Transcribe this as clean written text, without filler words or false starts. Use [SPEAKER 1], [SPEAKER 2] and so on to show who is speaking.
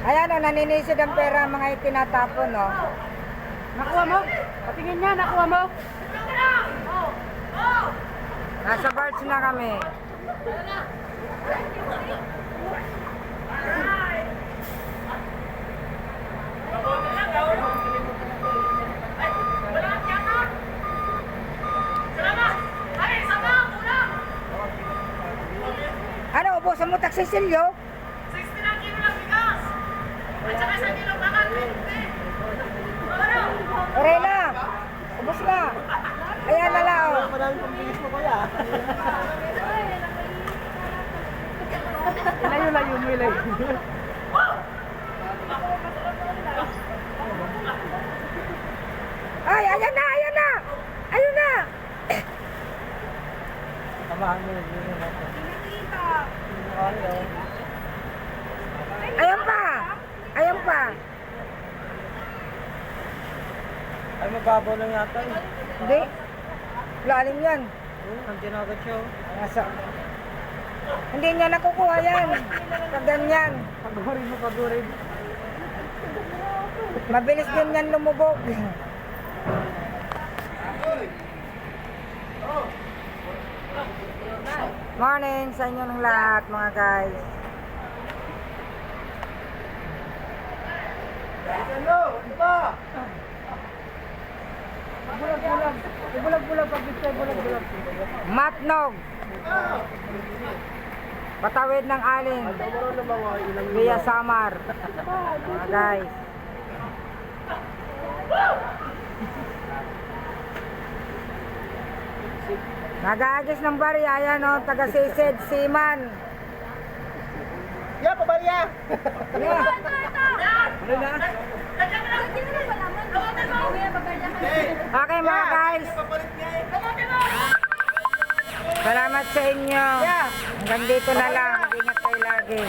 [SPEAKER 1] Ayan o, naninisid ang pera mga itinatapon o.
[SPEAKER 2] Nakuha mo? Patingin niya, nakuha mo?
[SPEAKER 1] Nasa birds na kami. Ano, ubusan mo taksi Silyo?
[SPEAKER 3] 60 lang kilo lang bigas. At saka sa kilo bakal, 20.
[SPEAKER 1] Aray na! Ubus na! Ayan na lang o.
[SPEAKER 4] Madami pang bilis mo kuya.
[SPEAKER 2] Layo-layo mo, ilayo.
[SPEAKER 1] Ay, ayan na, ayan na! Ayun na!
[SPEAKER 4] Tamahan mo yun yun natin.
[SPEAKER 1] Ayan pa! Ayan pa!
[SPEAKER 4] Ay, mababaw lang yata eh.
[SPEAKER 1] Hindi. Lalim yan.
[SPEAKER 4] Nandiyan agad siya oh.
[SPEAKER 1] Nasa. Hindi niya nakukuha yan. Pag ganyan.
[SPEAKER 2] Pagurin mo, pagurin.
[SPEAKER 1] Mabilis din yan lumubog. Morning sa inyo ng lahat mga guys.
[SPEAKER 4] Ano? Ano ba?
[SPEAKER 2] Bulag-bulag. Bulag-bulag pag gusto, bulag-bulag.
[SPEAKER 1] Matnog. Patawid ng alin.
[SPEAKER 4] Meron na mga ilang
[SPEAKER 1] Via Samar. Mga guys. Nag-aagis ng barya. Ayan o, taga-sisid, Siman.
[SPEAKER 4] Ya, pabarya!
[SPEAKER 1] Yeah.
[SPEAKER 4] Ano na?
[SPEAKER 1] Okay mga guys. Salamat sa inyo. Hanggang dito na lang. Ingat kayo lagi.